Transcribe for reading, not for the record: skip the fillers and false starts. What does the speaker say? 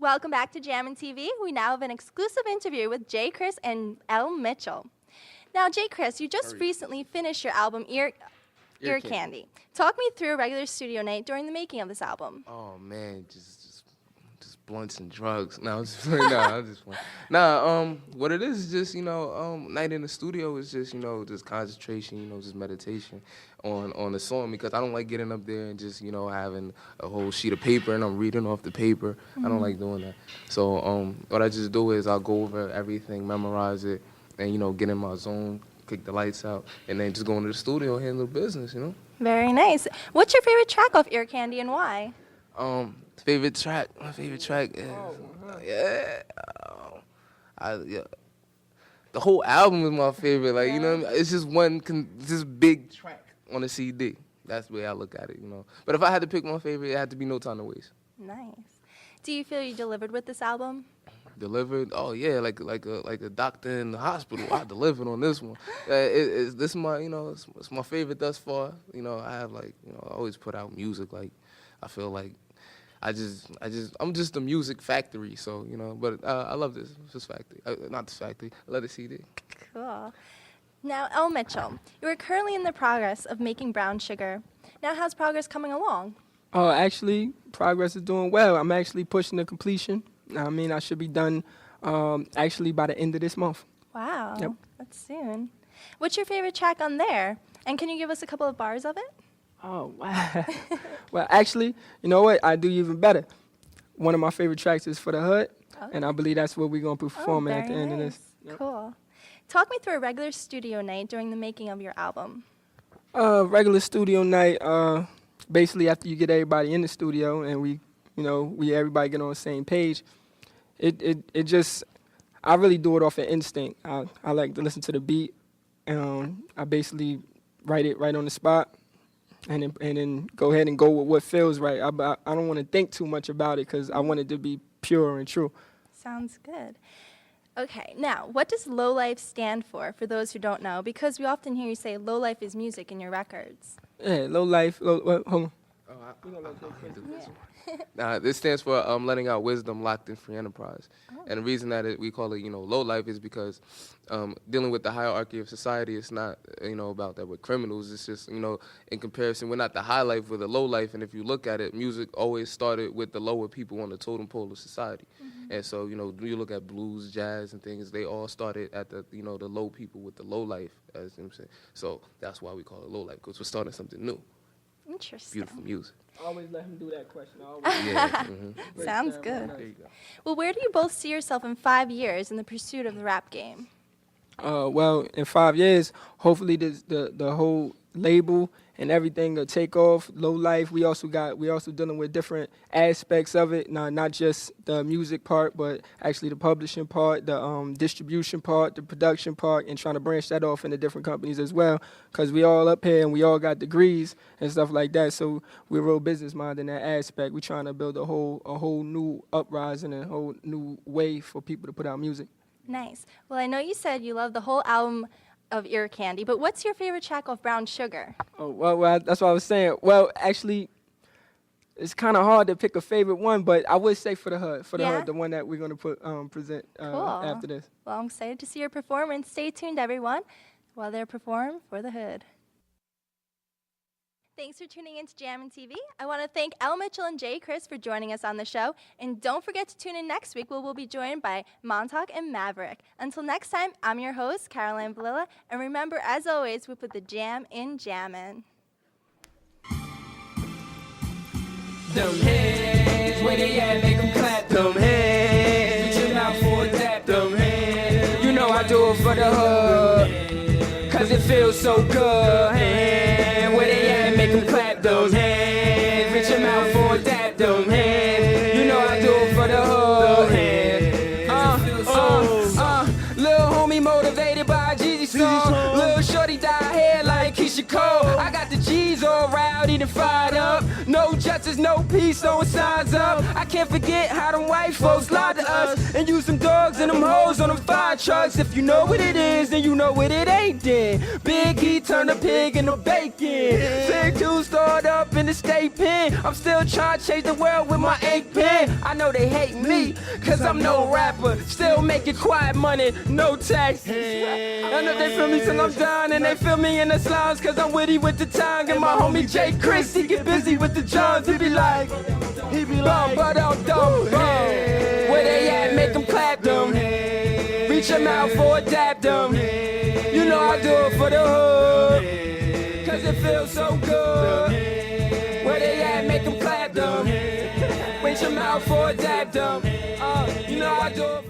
Welcome back to Jammin TV. We now have an exclusive interview with Criss and L.Mitchell. Now, Criss, you just recently finished your album Ear Candy. Talk me through a regular studio night during the making of this album. Oh man, just blunts and drugs. No, I'm just I'm just playing. Nah, what it is just night in the studio is just just concentration, just meditation on the song, because I don't like getting up there and just having a whole sheet of paper and I'm reading off the paper. I don't like doing that. So what I just do is I'll go over everything, memorize it, and get in my zone, kick the lights out, and then just go into the studio and handle business. Very nice. What's your favorite track off Ear Candy and why? My favorite track is the whole album is my favorite. Like it's just just big track on a CD. That's the way I look at it. But if I had to pick my favorite, it had to be No Time to Waste. Nice. Do you feel you delivered with this album? Delivered? Oh yeah, like a doctor in the hospital. I delivered on this one. This is my it's my favorite thus far. I have I always put out music. Like I feel like I'm just a music factory. So but I love this factory. Not this factory. I love the CD. Cool. Now, L.Mitchell, you are currently in the progress of making Brown Sugar. Now, how's progress coming along? Actually, progress is doing well. I'm actually pushing to completion. I mean, I should be done actually by the end of this month. Wow, Yep. That's soon. What's your favorite track on there? And can you give us a couple of bars of it? Oh, wow. Well, actually, you know what? I do even better. One of my favorite tracks is For the Hood, and I believe that's what we're going to be performing at the end of this. Yep. Cool. Talk me through a regular studio night during the making of your album. Regular studio night, basically after you get everybody in the studio and we everybody get on the same page, it just, I really do it off of instinct. I like to listen to the beat, and I basically write it right on the spot, and then go ahead and go with what feels right. I don't want to think too much about it because I want it to be pure and true. Sounds good. Okay, now, what does low life stand for those who don't know? Because we often hear you say low life is music in your records. Yeah, low life, hold on. This stands for letting out wisdom locked in free enterprise. And the reason that we call it, low life is because dealing with the hierarchy of society, it's not, about that we're criminals. It's just, in comparison, we're not the high life, we're the low life. And if you look at it, music always started with the lower people on the totem pole of society. And so, you look at blues, jazz, and things, they all started at the, the low people with the low life, as I'm saying. So that's why we call it low life, because we're starting something new. Interesting. Beautiful music. Always let him do that question. Sounds good. There you go. Well, where do you both see yourself in 5 years in the pursuit of the rap game? Well, in 5 years, hopefully the whole label and everything will take off. Low life. We also dealing with different aspects of it. Not just the music part, but actually the publishing part, the distribution part, the production part, and trying to branch that off into different companies as well. Because we all up here and we all got degrees and stuff like that. So we're real business minded in that aspect. We're trying to build a whole new uprising and a whole new way for people to put out music. Nice. Well, I know you said you love the whole album of Ear Candy, but what's your favorite track off Brown Sugar? Oh, well, that's what I was saying. Well, actually, it's kind of hard to pick a favorite one, but I would say For the Hood, the one that we're going to present after this. Well, I'm excited to see your performance. Stay tuned, everyone, while they perform For the Hood. Thanks for tuning in to Jammin TV. I want to thank L.Mitchell and Criss for joining us on the show. And don't forget to tune in next week where we'll be joined by Montauk and Maverick. Until next time, I'm your host, Caroline Valilla. And remember, as always, we put the jam in jammin'. Them hands, where they at, make them clap. Them hands, reach your mouth for a dap. Them hands, you know I do it for the hood, cause it feels so good. Hand, where they at, make them clap. Those hands, reach your mouth for a dap. Them hands, you know I do it for the hood. Little homie motivated by a Jeezy song. Little shorty dyed hair like Keisha Cole. I got the G's all rowdy and fired up. No justice. no peace, throwing signs up. I can't forget how them white folks lied to us and use them dogs and them hoes on them fire trucks. If you know what it is, then you know what it ain't then. Big heat turn the pig into bacon. Big two stored up in the state pen. I'm still trying to change the world with my ink pen. I know they hate me, cause I'm no rapper. Still making quiet money, no taxes. I know they feel me till I'm done, and they feel me in the slums, cause I'm witty with the tongue. And my homie J. Criss, he get busy with the drums. He be like, bum, but out, dumb, bum. Where they at, make them clap them. Reach them out for a dap them. You know I do it for the hood, cause it feels so good. Where they at, make them clap them. Reach them out for a dap them. You know I do it.